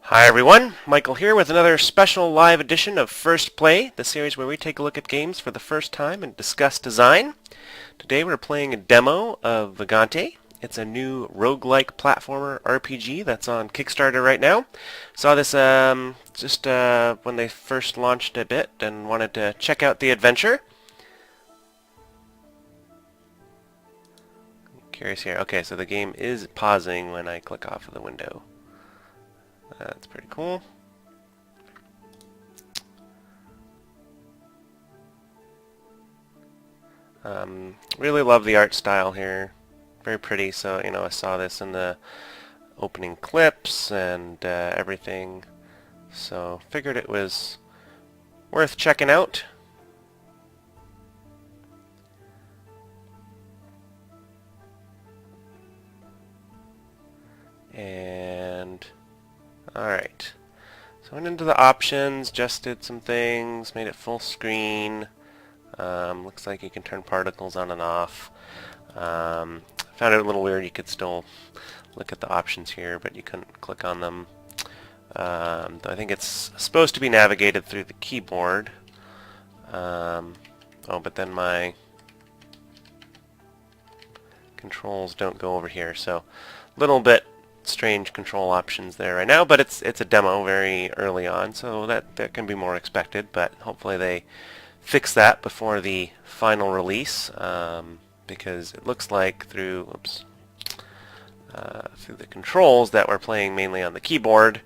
Hi everyone, Michael here with another special live edition of First Play, the series where we take a look at games for the first time and discuss design. Today we're playing a demo of Vagante. It's a new roguelike platformer RPG that's on Kickstarter right now. Saw this just when they first launched a bit and wanted to check out the adventure. Curious here. Okay, so the game is pausing when I click off of the window. That's pretty cool. Really love the art style here. Very pretty. So, I saw this in the opening clips and everything. So, figured it was worth checking out. And, alright. So, I went into the options, just did some things, made it full screen. Looks like you can turn particles on and off. Found it a little weird. You could still look at the options here, but you couldn't click on them. I think it's supposed to be navigated through the keyboard. But then my controls don't go over here, so a little bit strange control options there right now, but it's a demo very early on, so that can be more expected, but hopefully they fix that before the final release, because it looks like through the controls that we're playing mainly on the keyboard,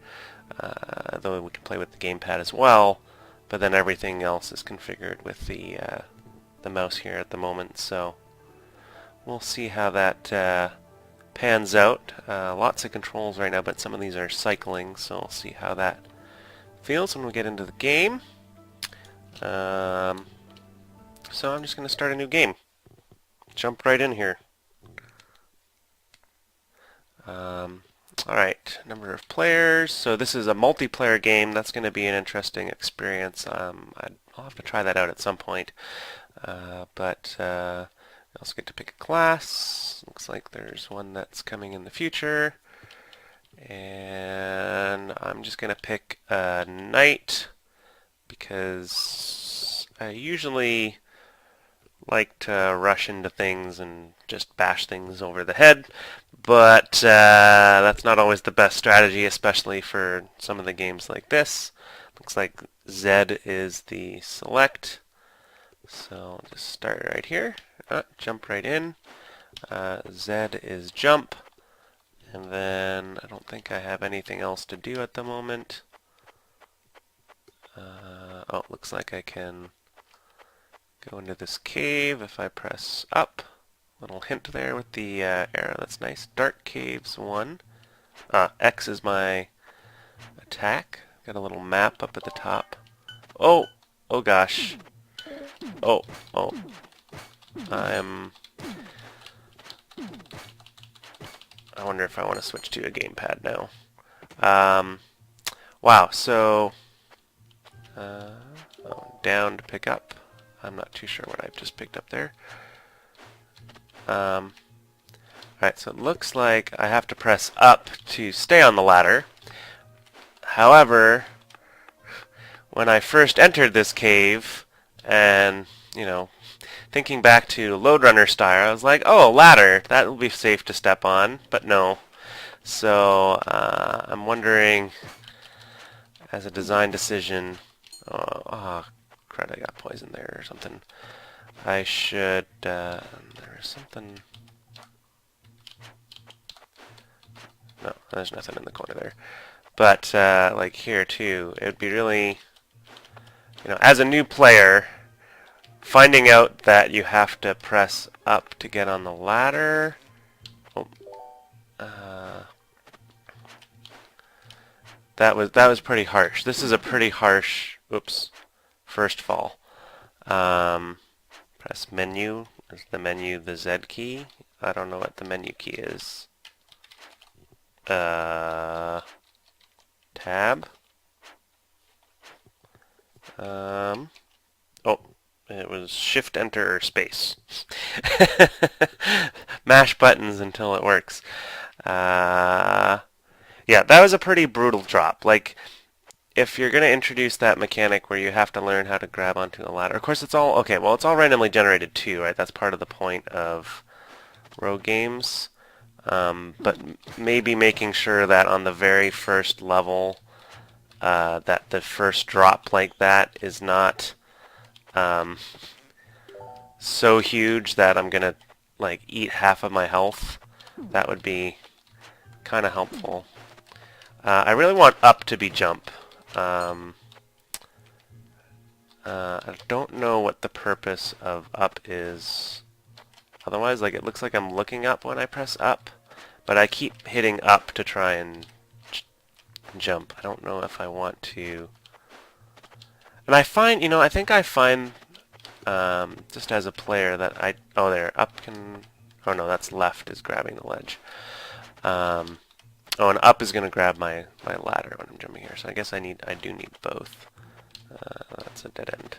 though we can play with the gamepad as well, but then everything else is configured with the mouse here at the moment, so we'll see how that pans out. Lots of controls right now, but some of these are cycling, so we'll see how that feels when we get into the game. So I'm just going to start a new game. Jump right in here. Alright, number of players. So this is a multiplayer game. That's going to be an interesting experience. I'll have to try that out at some point. But I also get to pick a class. Looks like there's one that's coming in the future. And I'm just going to pick a knight because I usually like to rush into things and just bash things over the head, but that's not always the best strategy, especially for some of the games like this. Looks like Z is the select, so I'll just start right here. Jump right in. Z is jump, and then I don't think I have anything else to do at the moment. It looks like I can go into this cave if I press up. Little hint there with the arrow, that's nice. Dark Caves 1. X is my attack. Got a little map up at the top. Oh gosh. Oh. I wonder if I want to switch to a gamepad now. Wow, so down to pick up. I'm not too sure what I've just picked up there. Alright, so it looks like I have to press up to stay on the ladder. However, when I first entered this cave, and, thinking back to Lode Runner style, I was like, oh, a ladder, that will be safe to step on, but no. So, I'm wondering, as a design decision, crud, I got poison there or something. I should, there's something, no, there's nothing in the corner there. But, like here too, it would be really, as a new player, finding out that you have to press up to get on the ladder. That was pretty harsh. This is a pretty harsh, first fall. Press menu. Is the menu the Z key? I don't know what the menu key is. Tab. It was shift enter or space. Mash buttons until it works. Yeah, that was a pretty brutal drop. Like, if you're going to introduce that mechanic where you have to learn how to grab onto a ladder, of course it's all, okay, well it's all randomly generated too, right? That's part of the point of rogue games. But maybe making sure that on the very first level, that the first drop like that is not um, so huge that I'm gonna like eat half of my health. That would be kind of helpful. I really want up to be jump. Um, I don't know what the purpose of up is. Otherwise, like it looks like I'm looking up when I press up, but I keep hitting up to try and jump. I don't know if I want to. And I find, you know, I think I find just as a player that oh, there, up can, oh no, that's left is grabbing the ledge. Oh, and up is going to grab my ladder when I'm jumping here, so I guess I do need both. That's a dead end.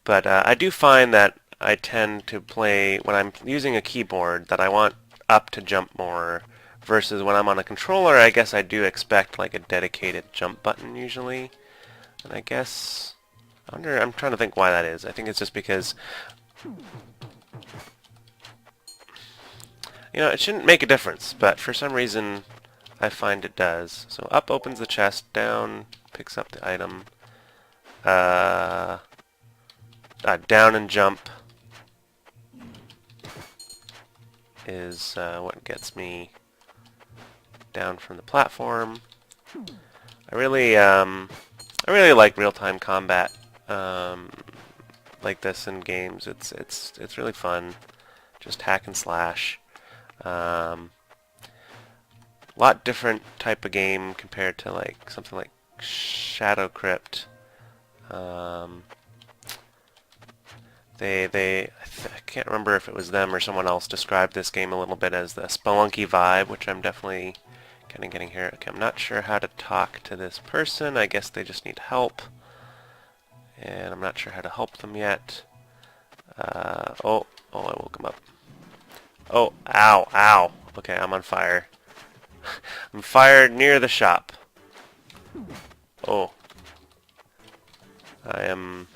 But I do find that I tend to play, when I'm using a keyboard, that I want up to jump more, versus when I'm on a controller, I guess I do expect like a dedicated jump button usually. And I guess, I'm trying to think why that is. I think it's just because, you know, it shouldn't make a difference, but for some reason I find it does. So up opens the chest, down picks up the item, down and jump is what gets me down from the platform. I really like real-time combat like this in games. It's really fun. Just hack and slash. Lot different type of game compared to like something like Shadow Crypt. I can't remember if it was them or someone else described this game a little bit as the Spelunky vibe, which I'm definitely kind of getting here. Okay, I'm not sure how to talk to this person. I guess they just need help, and I'm not sure how to help them yet. Oh, I woke him up. Oh, ow, ow. Okay, I'm on fire. I'm fired near the shop. Oh. I am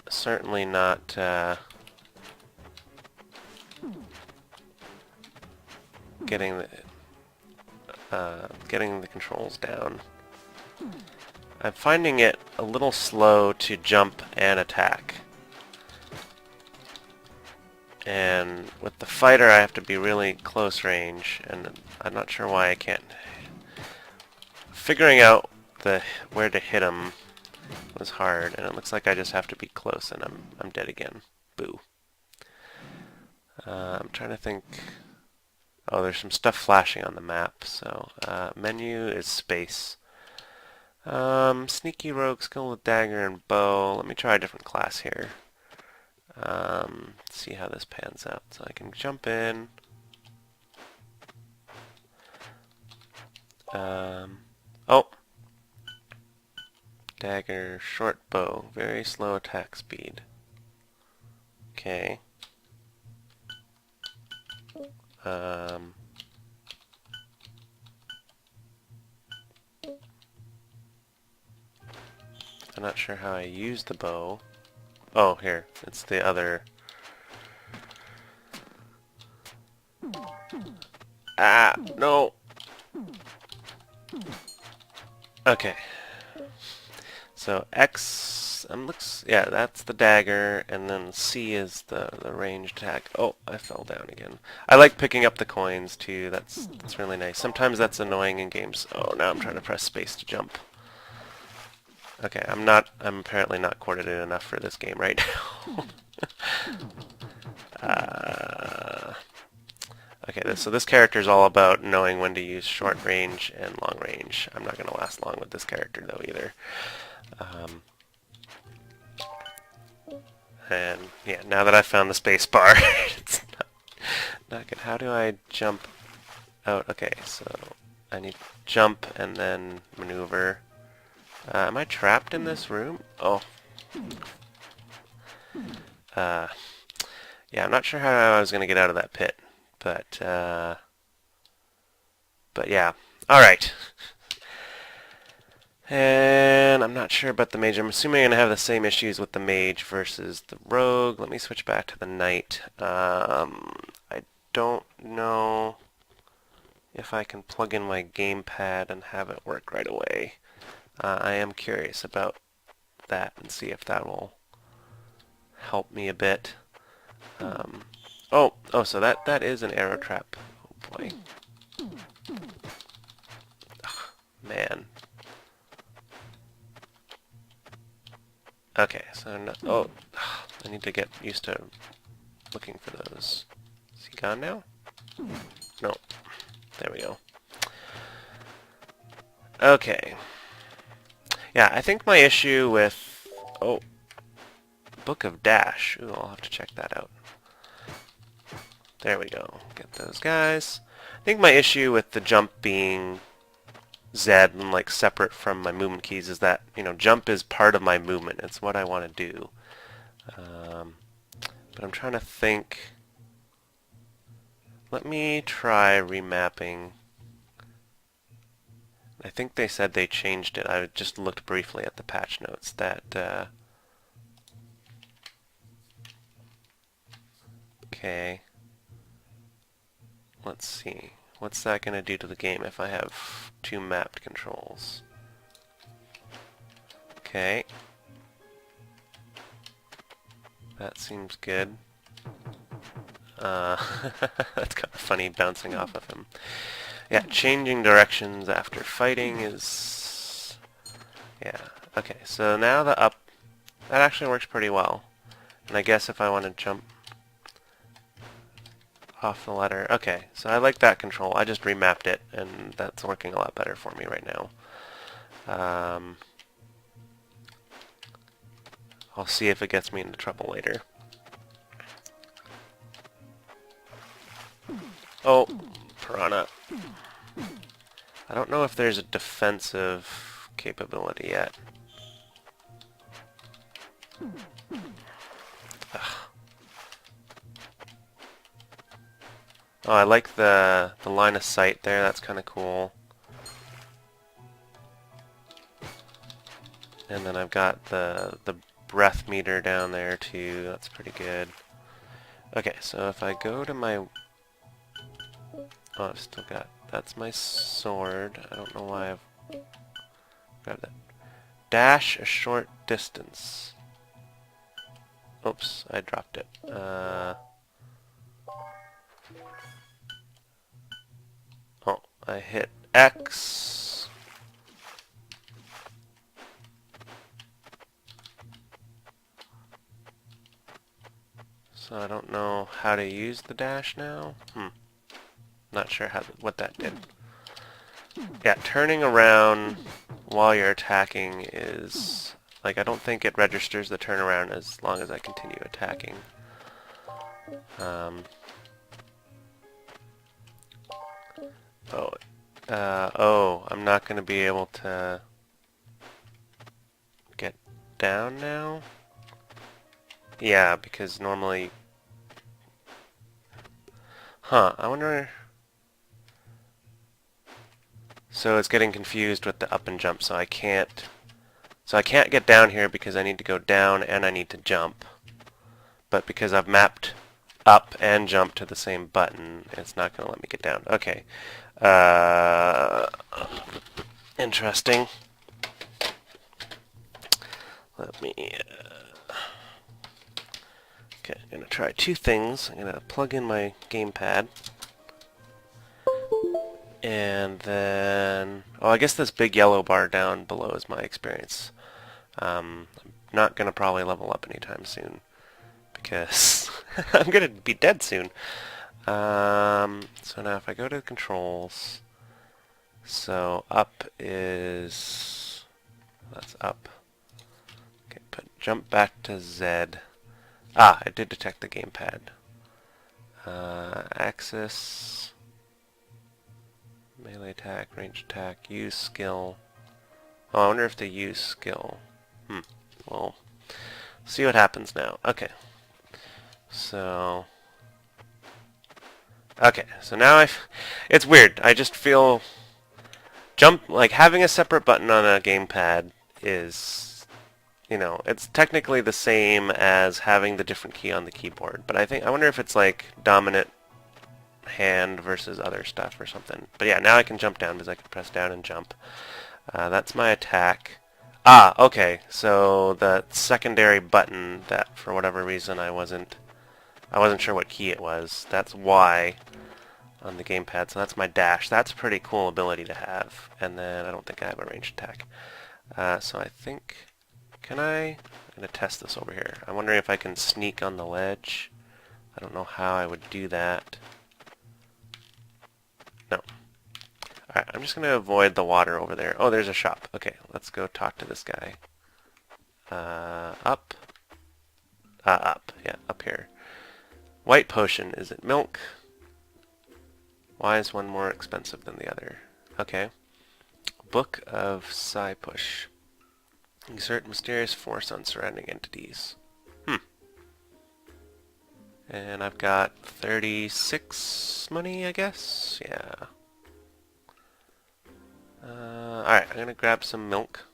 certainly not getting the controls down. I'm finding it a little slow to jump and attack. And with the fighter I have to be really close range, and I'm not sure why I can't. Figuring out where to hit him was hard, and it looks like I just have to be close, and I'm dead again. Boo. I'm trying to think. Oh, there's some stuff flashing on the map. So menu is space. Sneaky rogue, skill with dagger and bow. Let me try a different class here. See how this pans out. So I can jump in. Oh. Dagger, short bow, very slow attack speed. Okay. I'm not sure how I use the bow. Oh, here. It's the other. Ah, no. Okay. So X looks, yeah, that's the dagger, and then C is the ranged attack. Oh, I fell down again. I like picking up the coins too. That's really nice. Sometimes that's annoying in games. Oh, now I'm trying to press space to jump. Okay, I'm apparently not coordinated enough for this game right now. Okay, so this character is all about knowing when to use short range and long range. I'm not going to last long with this character though either. And yeah, now that I've found the space bar, it's not good. How do I jump out? Okay, so I need to jump and then maneuver. Am I trapped in this room? Oh. Yeah, I'm not sure how I was going to get out of that pit, But yeah. All right. And I'm not sure about the mage. I'm assuming I'm going to have the same issues with the mage versus the rogue. Let me switch back to the knight. I don't know if I can plug in my gamepad and have it work right away. I am curious about that and see if that will help me a bit. Oh, so that is an arrow trap. Oh boy. Ugh, man. Okay, so I need to get used to looking for those. Is he gone now? No. There we go. Okay. Yeah, I think my issue with... Oh. Book of Dash. Ooh, I'll have to check that out. There we go. Get those guys. I think my issue with the jump being Z and like separate from my movement keys is that, you know, jump is part of my movement. It's what I want to do. But I'm trying to think. Let me try remapping. I think they said they changed it. I just looked briefly at the patch notes that okay. Let's see. What's that going to do to the game if I have two mapped controls? Okay. That seems good. That's kind of funny bouncing off of him. Yeah, changing directions after fighting is... Yeah, okay, so now the up... That actually works pretty well. And I guess if I want to jump off the ladder... Okay, so I like that control. I just remapped it, and that's working a lot better for me right now. I'll see if it gets me into trouble later. Oh, Piranha. I don't know if there's a defensive capability yet. Ugh. Oh, I like the line of sight there. That's kind of cool. And then I've got the breath meter down there too. That's pretty good. Okay, so if I go to my... Oh, I've still got... That's my sword. I don't know why I've grabbed that. Dash a short distance. Oops, I dropped it. Oh, I hit X. So I don't know how to use the dash now. Not sure what that did. Yeah, turning around while you're attacking is... Like, I don't think it registers the turnaround as long as I continue attacking. I'm not going to be able to get down now? Yeah, because normally... Huh, I wonder... So it's getting confused with the up and jump, so I can't get down here because I need to go down and I need to jump. But because I've mapped up and jump to the same button, it's not going to let me get down. Okay. Interesting. Let me... Okay, I'm going to try two things. I'm going to plug in my gamepad. And then... Oh, I guess this big yellow bar down below is my experience. I'm not going to probably level up anytime soon. Because I'm going to be dead soon. So now if I go to the controls... So up is... That's up. Okay, jump back to Z. Ah, I did detect the gamepad. Axis... Melee attack, range attack, use skill. Oh, I wonder if they use skill. Well, see what happens now. Okay. So, Okay, so now it's weird. I just feel like having a separate button on a gamepad is, it's technically the same as having the different key on the keyboard. But I wonder if it's like dominant hand versus other stuff or something. But yeah, now I can jump down because I can press down and jump. That's my attack. Ah, okay. So the secondary button that for whatever reason I wasn't sure what key it was. That's Y on the gamepad. So that's my dash. That's a pretty cool ability to have. And then I don't think I have a ranged attack. So I think I'm gonna test this over here. I'm wondering if I can sneak on the ledge. I don't know how I would do that. No. Alright, I'm just going to avoid the water over there. Oh, there's a shop. Okay, let's go talk to this guy. Up. Up. Yeah, up here. White potion. Is it milk? Why is one more expensive than the other? Okay. Book of Push. Exert mysterious force on surrounding entities. And I've got 36 money, I guess? Yeah. Alright, I'm gonna grab some milk.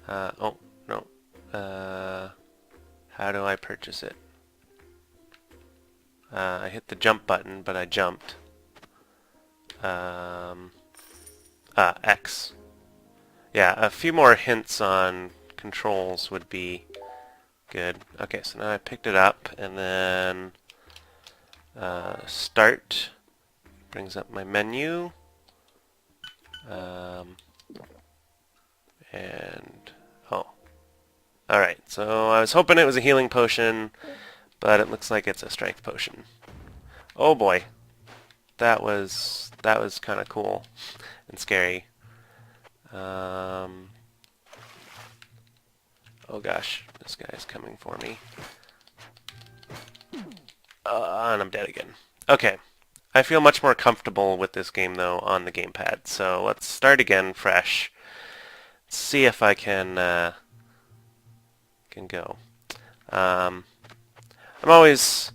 Oh, no. How do I purchase it? I hit the jump button, but I jumped. X. Yeah, a few more hints on controls would be good. Okay, so now I picked it up, and then start brings up my menu. And oh, alright, so I was hoping it was a healing potion, but it looks like it's a strength potion. Oh boy, that was kind of cool and scary. Oh gosh, this guy's coming for me. And I'm dead again. Okay. I feel much more comfortable with this game, though, on the gamepad. So let's start again fresh. See if I can go. I always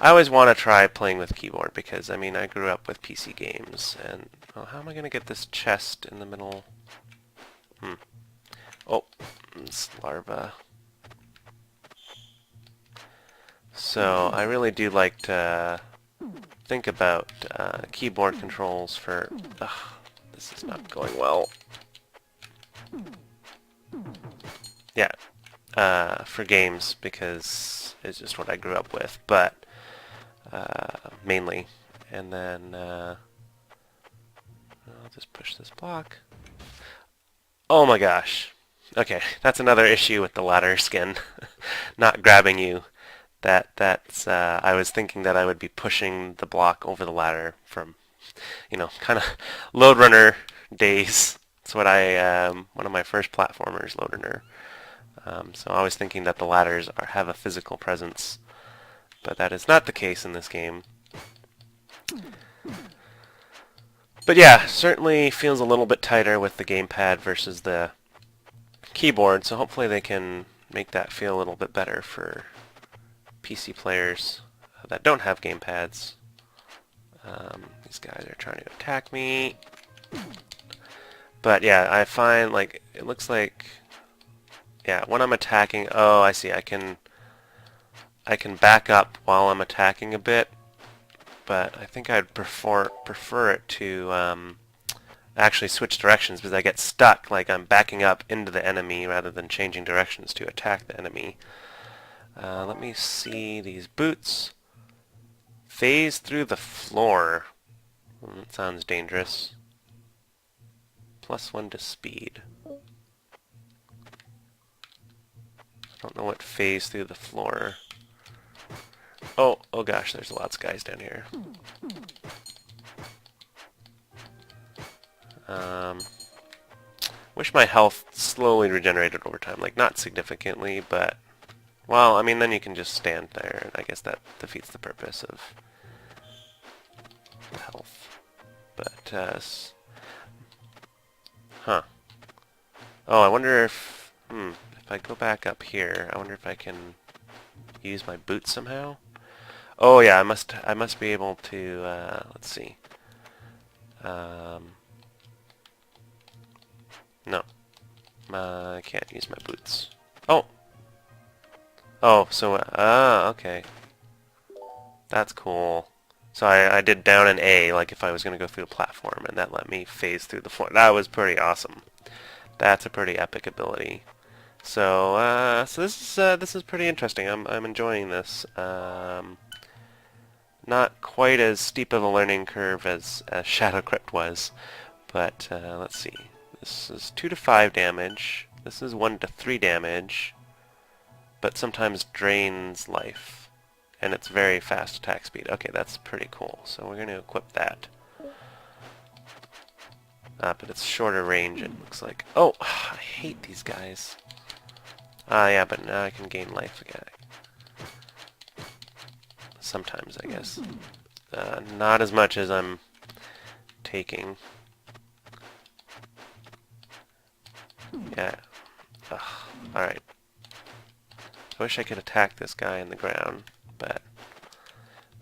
want to try playing with keyboard because, I mean, I grew up with PC games. And how am I going to get this chest in the middle? Oh, it's larva. So I really do like to think about keyboard controls for... Ugh, this is not going well. Yeah, for games, because it's just what I grew up with, but mainly. And then I'll just push this block. Oh my gosh. Okay, that's another issue with the ladder skin. Not grabbing you. That's I was thinking that I would be pushing the block over the ladder from, kind of Lode Runner days. That's what one of my first platformers, Lode Runner. So I was thinking that the ladders have a physical presence, but that is not the case in this game. But yeah, certainly feels a little bit tighter with the gamepad versus the keyboard, so hopefully they can make that feel a little bit better for PC players that don't have gamepads. These guys are trying to attack me. But yeah, I find like it looks like when I'm attacking, oh, I see. I can back up while I'm attacking a bit, but I think I'd prefer it to actually switch directions because I get stuck like I'm backing up into the enemy rather than changing directions to attack the enemy. Let me see these boots. Phase through the floor. That sounds dangerous. +1 to speed. I don't know what phase through the floor. Oh gosh, there's lots of guys down here. Wish my health slowly regenerated over time. Like, not significantly, but... Well, I mean, then you can just stand there, and I guess that defeats the purpose of the health. But, huh. Oh, I wonder if... if I go back up here, I wonder if I can use my boots somehow? Oh yeah, I must be able to, let's see. No. I can't use my boots. Oh! Oh, so, okay. That's cool. So I did down an A, like if I was going to go through a platform, and that let me phase through the floor. That was pretty awesome. That's a pretty epic ability. So, so this is pretty interesting. I'm enjoying this. Not quite as steep of a learning curve as Shadow Crypt was, but let's see. This is 2 to 5 damage. This is 1 to 3 damage, but sometimes drains life. And it's very fast attack speed. Okay, that's pretty cool. So we're going to equip that. But it's shorter range, it looks like. Oh, I hate these guys. Yeah, but now I can gain life again. Sometimes, I guess. Not as much as I'm taking. Yeah. Alright. I wish I could attack this guy in the ground, but...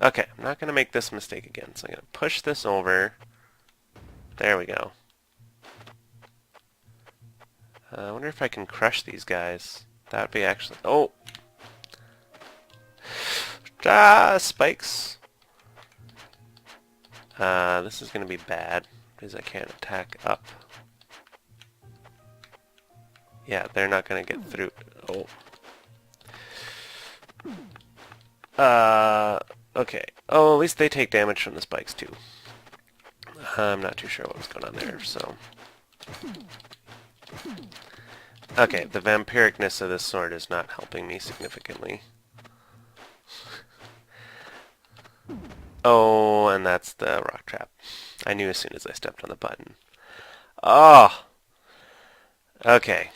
Okay, I'm not going to make this mistake again, so I'm going to push this over. There we go. I wonder if I can crush these guys. That would be actually... Oh! Ah, spikes! This is going to be bad, because I can't attack up. Yeah, they're not going to get through. Oh. Okay. Oh, at least they take damage from the spikes, too. I'm not too sure what was going on there, so... Okay, the vampiricness of this sword is not helping me significantly. Oh, and that's the rock trap. I knew as soon as I stepped on the button. Oh! Okay.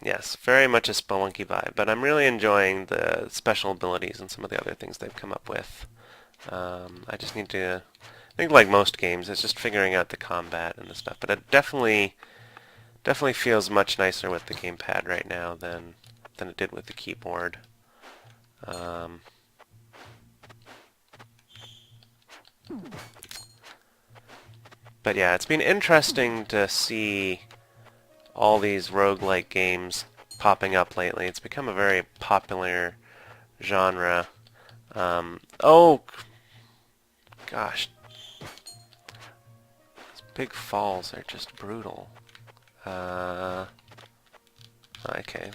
Yes, very much a Spelunky vibe, but I'm really enjoying the special abilities and some of the other things they've come up with. I just need to... I think like most games, it's just figuring out the combat and the stuff, but it definitely feels much nicer with the gamepad right now than it did with the keyboard. But yeah, it's been interesting to see all these roguelike games popping up lately. It's become a very popular genre. Oh, gosh. These big falls are just brutal. Okay,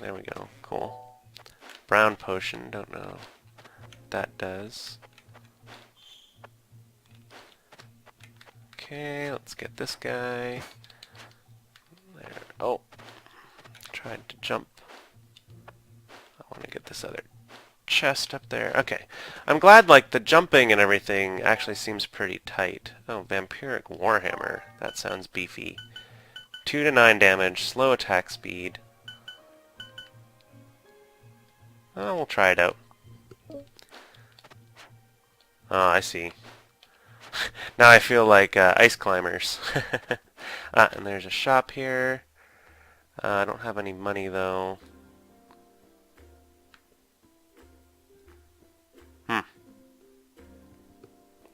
there we go. Cool. Brown potion, don't know what that does. Okay, let's get this guy. There. Oh, tried to jump. I want to get this other chest up there. Okay, I'm glad like the jumping and everything actually seems pretty tight. Oh, Vampiric Warhammer. That sounds beefy. 2 to 9 damage, slow attack speed. Oh, we'll try it out. Oh, I see. Now I feel like ice climbers. And there's a shop here. I don't have any money though.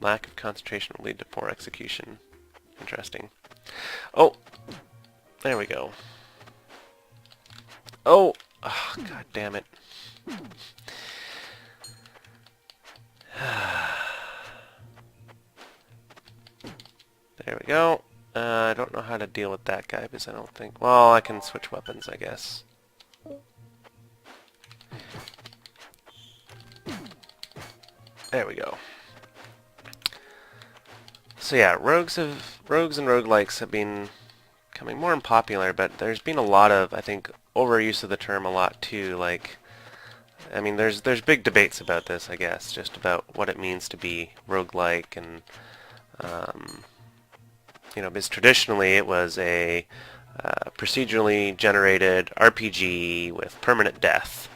Lack of concentration will lead to poor execution. Interesting. Oh! There we go. Oh! Oh, God damn it. There we go. I don't know how to deal with that guy because I don't think... Well, I can switch weapons, I guess. There we go. So yeah, rogues and roguelikes have been becoming more unpopular, but there's been a lot of, I think, overuse of the term a lot too. Like, I mean, there's big debates about this, I guess, just about what it means to be roguelike, and you know, because traditionally it was a procedurally generated RPG with permanent death,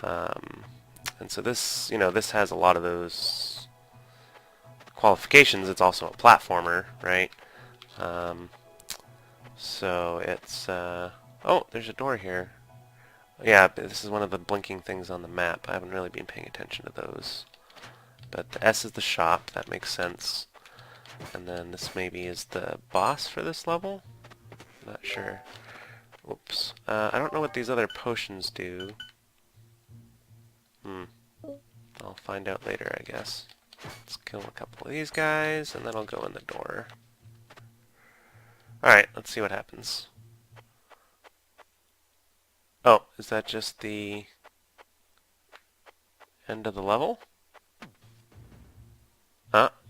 and so this, you know, this has a lot of those qualifications. It's also a platformer, right? So it's oh, there's a door here. Yeah, this is one of the blinking things on the map. I haven't really been paying attention to those. but the S is the shop. That makes sense. And then this maybe is the boss for this level? Not sure. Oops. I don't know what these other potions do. I'll find out later, I guess. Let's kill a couple of these guys, and then I'll go in the door. Alright, let's see what happens. Oh, is that just the end of the level?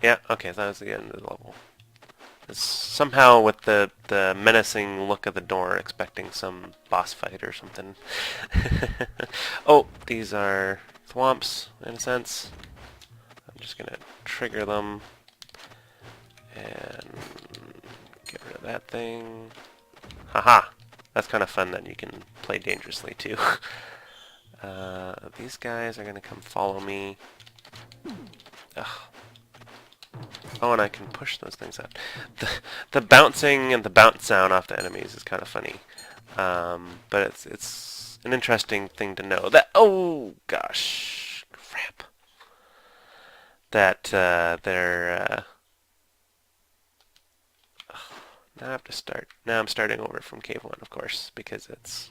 Yeah, okay, that was the end of the level. Somehow with the menacing look of the door, expecting some boss fight or something. Oh, these are thwomps, in a sense. I'm just gonna trigger them and get rid of that thing. Haha! That's kind of fun that you can play dangerously too. These guys are gonna come follow me. Ugh. Oh, and I can push those things out. The bouncing and the bounce sound off the enemies is kind of funny, but it's an interesting thing to know. That oh gosh, crap. That they're now I have to start. Now I'm starting over from Cave 1, of course, because it's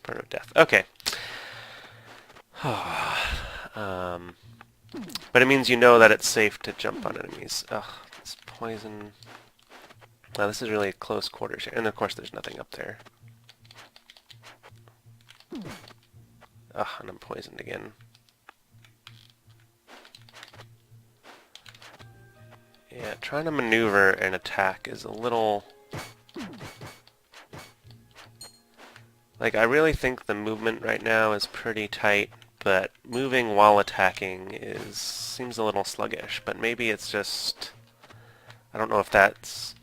Burn of Death. Okay. But it means you know that it's safe to jump on enemies. Ugh, this poison. Now this is really close quarters here. And of course there's nothing up there. Ugh, and I'm poisoned again. Yeah, trying to maneuver and attack is a little... Like, I really think the movement right now is pretty tight, but moving while attacking seems a little sluggish, but maybe it's just... I don't know if that's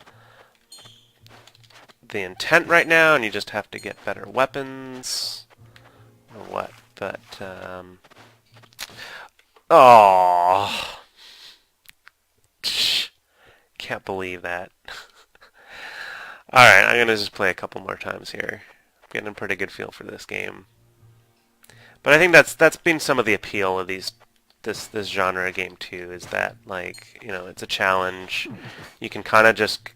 the intent right now, and you just have to get better weapons, or what, but, oh, can't believe that. Alright, I'm gonna just play a couple more times here. I'm getting a pretty good feel for this game. But I think that's been some of the appeal of this genre of game too, is that, like, you know, it's a challenge. You can kind of just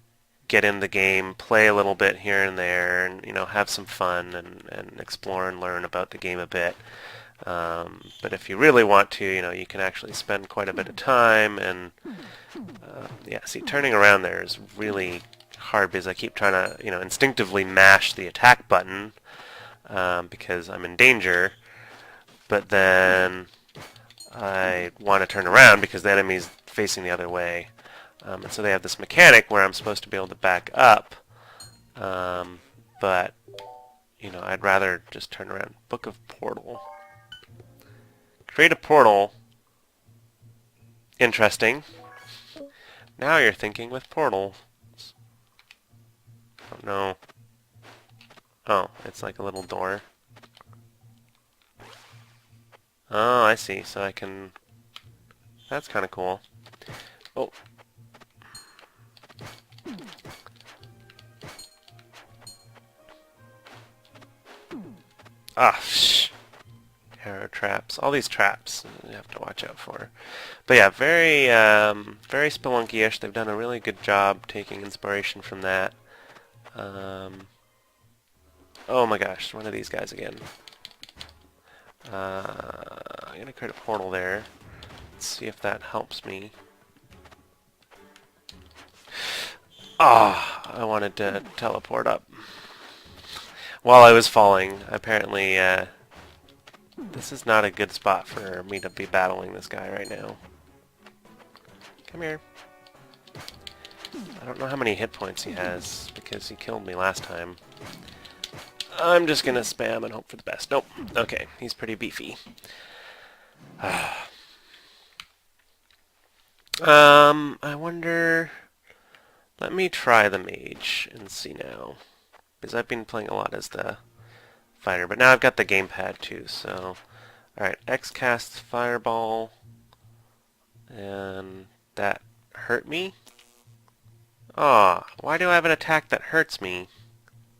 get in the game, play a little bit here and there, and, you know, have some fun and explore and learn about the game a bit. But if you really want to, you know, you can actually spend quite a bit of time, and yeah, see, turning around there is really hard because I keep trying to, you know, instinctively mash the attack button because I'm in danger, but then I want to turn around because the enemy's facing the other way. And so they have this mechanic where I'm supposed to be able to back up, but, you know, I'd rather just turn around. Book of Portal. Create a portal. Interesting. Now you're thinking with portals. Oh no. Oh, it's like a little door. Oh, I see. So I can... That's kind of cool. Oh. Ah, shh. Arrow traps. All these traps you have to watch out for. But yeah, very Spelunky-ish. They've done a really good job taking inspiration from that. Oh my gosh, one of these guys again. I'm going to create a portal there. Let's see if that helps me. Ah, I wanted to teleport up. While I was falling, apparently, this is not a good spot for me to be battling this guy right now. Come here. I don't know how many hit points he has, because he killed me last time. I'm just gonna spam and hope for the best. Nope. Okay, he's pretty beefy. I wonder... Let me try the mage and see now. Because I've been playing a lot as the fighter, but now I've got the gamepad too, so... Alright, X casts Fireball, and that hurt me? Aw, why do I have an attack that hurts me?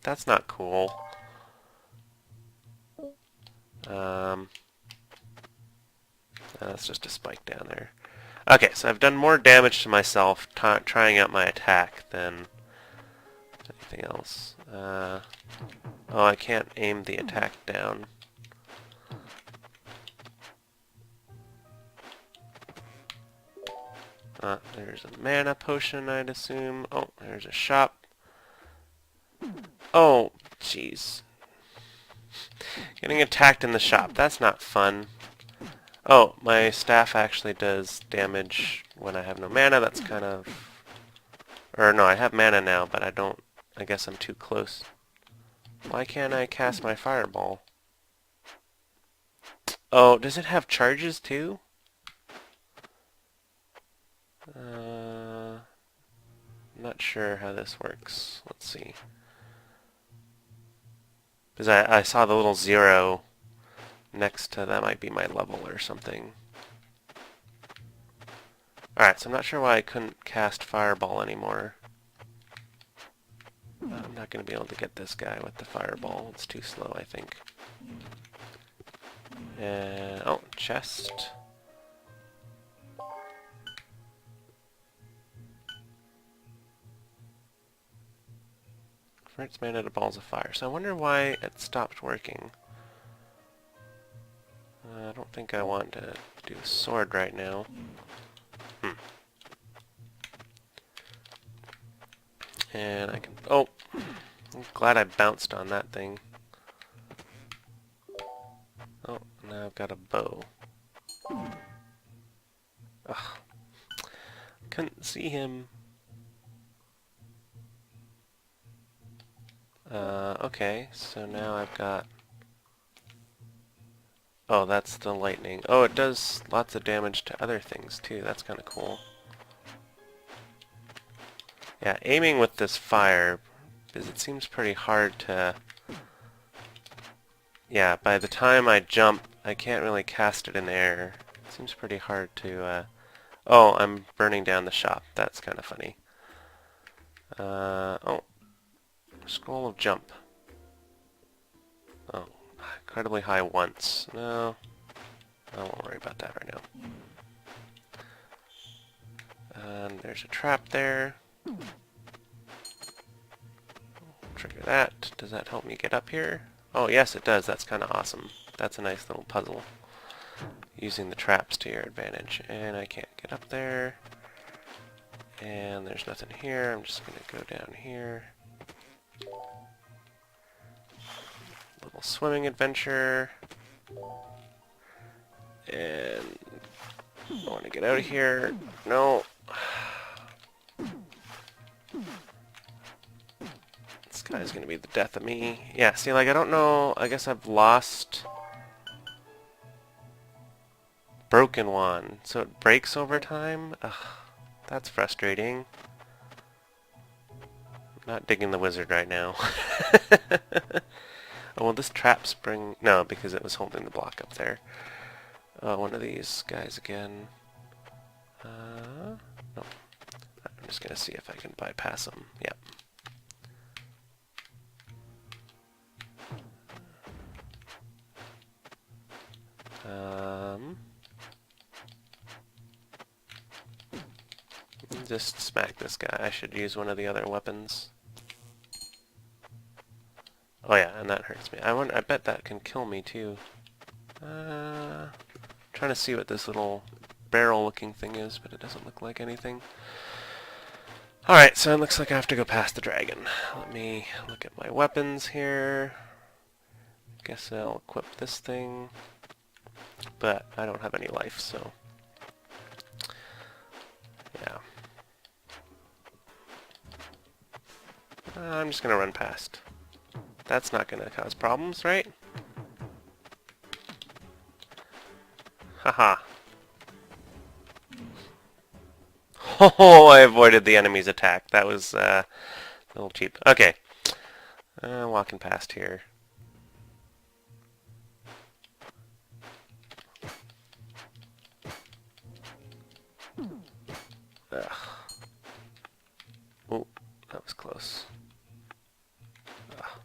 That's not cool. That's just a spike down there. Okay, so I've done more damage to myself trying out my attack than anything else. Oh, I can't aim the attack down. There's a mana potion, I'd assume. Oh, there's a shop. Oh, jeez. Getting attacked in the shop. That's not fun. Oh, my staff actually does damage when I have no mana. That's kind of... Or no, I have mana now, but I don't... I guess I'm too close. Why can't I cast my fireball? Oh, does it have charges too? I'm not sure how this works. Let's see. Because I saw the little 0 next to that might be my level or something. Alright, so I'm not sure why I couldn't cast Fireball anymore. I'm not going to be able to get this guy with the Fireball. It's too slow, I think. And, oh, chest. Converts mana to balls of fire. So I wonder why it stopped working. I don't think I want to do a sword right now. And I can... Oh! I'm glad I bounced on that thing. Oh, now I've got a bow. Ugh. Couldn't see him. Okay, so now I've got... Oh, that's the lightning. Oh, it does lots of damage to other things too. That's kind of cool. Yeah, aiming with this fire, because it seems pretty hard to... Yeah, by the time I jump, I can't really cast it in the air. It seems pretty hard to... Oh, I'm burning down the shop. That's kind of funny. Oh. Scroll of jump. Oh, incredibly high once. No, I won't worry about that right now. And there's a trap there. Trigger that. Does that help me get up here? Oh, yes, it does. That's kind of awesome. That's a nice little puzzle. Using the traps to your advantage. And I can't get up there. And there's nothing here. I'm just going to go down here. Little swimming adventure. And I want to get out of here. No. This guy's going to be the death of me. Yeah, see, like, I don't know. I guess I've lost Broken One. So it breaks over time? Ugh, that's frustrating. I'm not digging the wizard right now. Oh, well, this trap spring... No, because it was holding the block up there. One of these guys again. No. I'm just going to see if I can bypass them. Yep. Just smack this guy. I should use one of the other weapons. Oh yeah, and that hurts me. I bet that can kill me too. Trying to see what this little barrel-looking thing is, but it doesn't look like anything. Alright, so it looks like I have to go past the dragon. Let me look at my weapons here. Guess I'll equip this thing. But I don't have any life, so... Yeah. I'm just gonna run past. That's not gonna cause problems, right? Haha. Oh, I avoided the enemy's attack. That was a little cheap. Okay. Walking past here. Ugh. Oh, that was close. Ugh.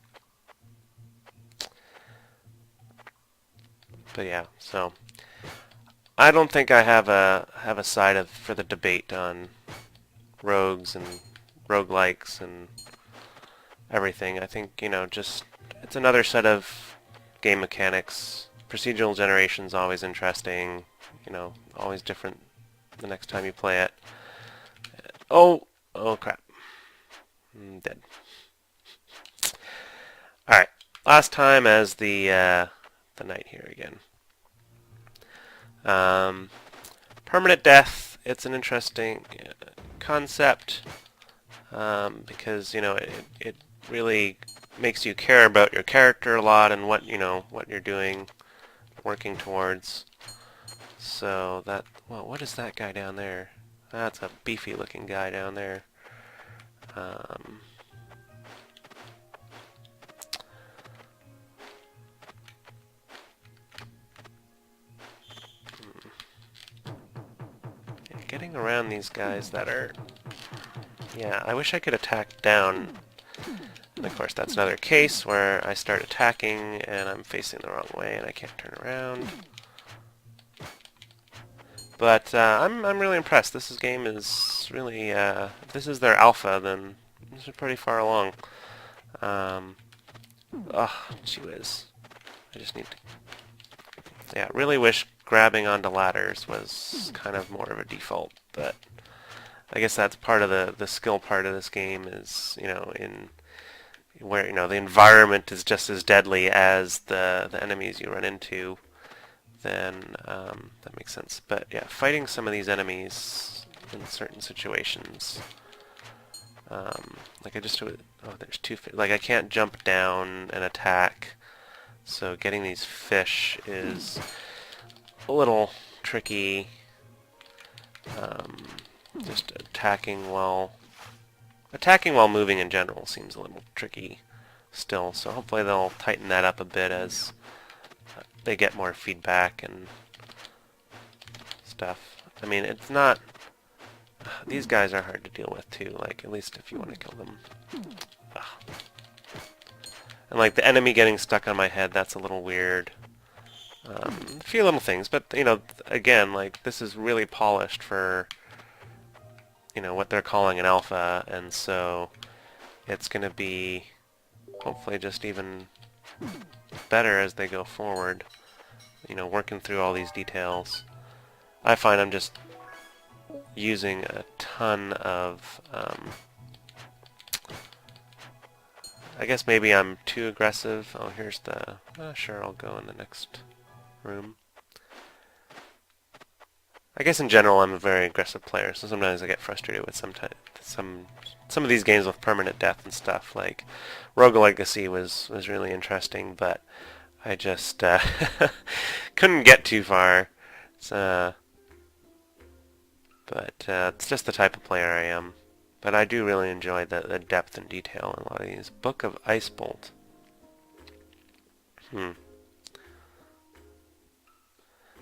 But yeah, so I don't think I have a side of for the debate on rogues and roguelikes and everything. I think, just it's another set of game mechanics. Procedural generation's always interesting, always different the next time you play it. Oh, oh crap. I'm dead. Alright, last time as the knight here again. Permanent death, it's an interesting concept because, it really makes you care about your character a lot and what you're doing, working towards. So that, well, what is that guy down there? That's a beefy looking guy down there. Getting around these guys that are, yeah, I wish I could attack down. And of course that's another case where I start attacking and I'm facing the wrong way and I can't turn around. But I'm really impressed. This game is really, if this is their alpha, then this is pretty far along. Oh, gee whiz. I just need to, yeah, really wish grabbing onto ladders was kind of more of a default, but I guess that's part of the skill part of this game is, in where, the environment is just as deadly as the enemies you run into, then that makes sense. But yeah, fighting some of these enemies in certain situations, like I just, oh, there's two, like I can't jump down and attack, so getting these fish is a little tricky. Just attacking while moving in general seems a little tricky still, so hopefully they'll tighten that up a bit as they get more feedback and stuff. I mean, it's not, these guys are hard to deal with too, like, at least if you want to kill them. Ugh. And like the enemy getting stuck on my head, that's a little weird. A few little things, but again, like, this is really polished for what they're calling an alpha, and so it's going to be hopefully just even better as they go forward, working through all these details. I find I'm just using a ton of, I guess maybe I'm too aggressive. Oh, here's the, sure, I'll go in the next room. I guess in general I'm a very aggressive player, so sometimes I get frustrated with some of these games with permanent death and stuff. Like Rogue Legacy was really interesting, but I just couldn't get too far. But it's just the type of player I am. But I do really enjoy the depth and detail in a lot of these. Book of Ice Bolt. So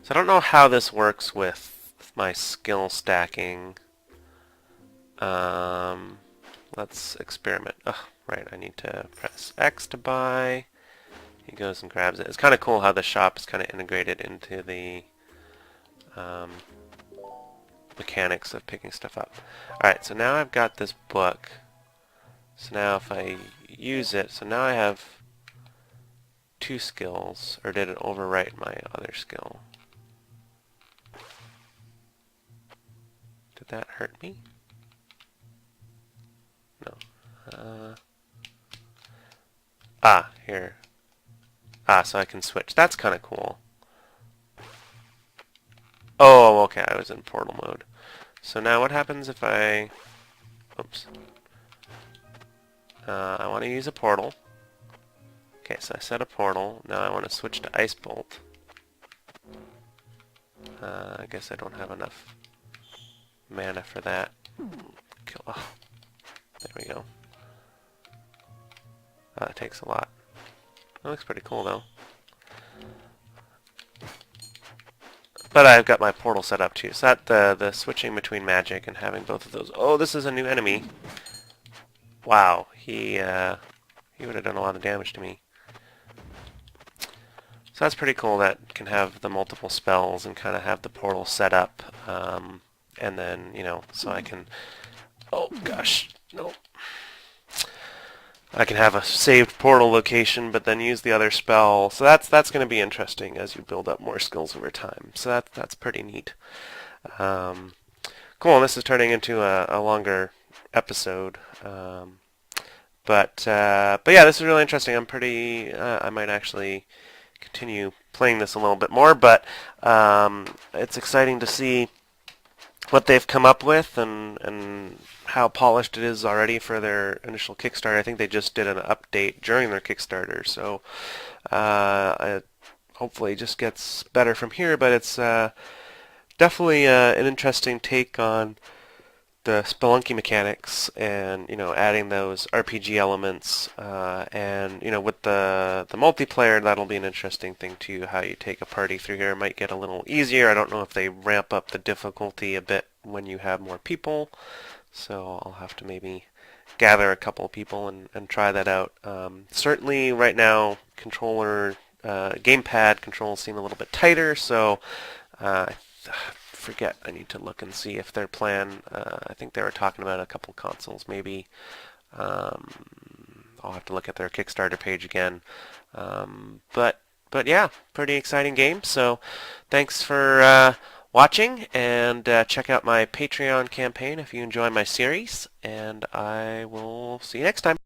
I don't know how this works with my skill stacking. Let's experiment. Oh, right, I need to press X to buy. He goes and grabs it. It's kind of cool how the shop is kind of integrated into the mechanics of picking stuff up. Alright, so now I've got this book. So now if I use it, so now I have 2 skills, or did it overwrite my other skill? Did that hurt me? No. Here. So I can switch. That's kind of cool. Oh, okay, I was in portal mode. So now what happens if I... Oops. I want to use a portal. Okay, so I set a portal. Now I want to switch to Ice Bolt. I guess I don't have enough mana for that. Oh, there we go. That takes a lot. That looks pretty cool though. But I've got my portal set up too. So that the switching between magic and having both of those. Oh, this is a new enemy. Wow, he would have done a lot of damage to me. So that's pretty cool that you can have the multiple spells and kind of have the portal set up. And then, so I can... Oh, gosh. No. I can have a saved portal location, but then use the other spell. So that's going to be interesting as you build up more skills over time. So that's pretty neat. Cool. And this is turning into a longer episode. But yeah, this is really interesting. I'm pretty. I might actually continue playing this a little bit more, but it's exciting to see what they've come up with and how polished it is already for their initial Kickstarter. I think they just did an update during their Kickstarter, so it hopefully just gets better from here. But it's definitely an interesting take on the spelunky mechanics and adding those RPG elements and with the multiplayer, that'll be an interesting thing too, how you take a party through here. It might get a little easier. I don't know if they ramp up the difficulty a bit when you have more people, so I'll have to maybe gather a couple of people and try that out. Certainly right now controller gamepad controls seem a little bit tighter, so forget. I need to look and see if their plan. I think they were talking about a couple consoles, maybe. I'll have to look at their Kickstarter page again. But yeah, pretty exciting game. So thanks for watching, and check out my Patreon campaign if you enjoy my series. And I will see you next time.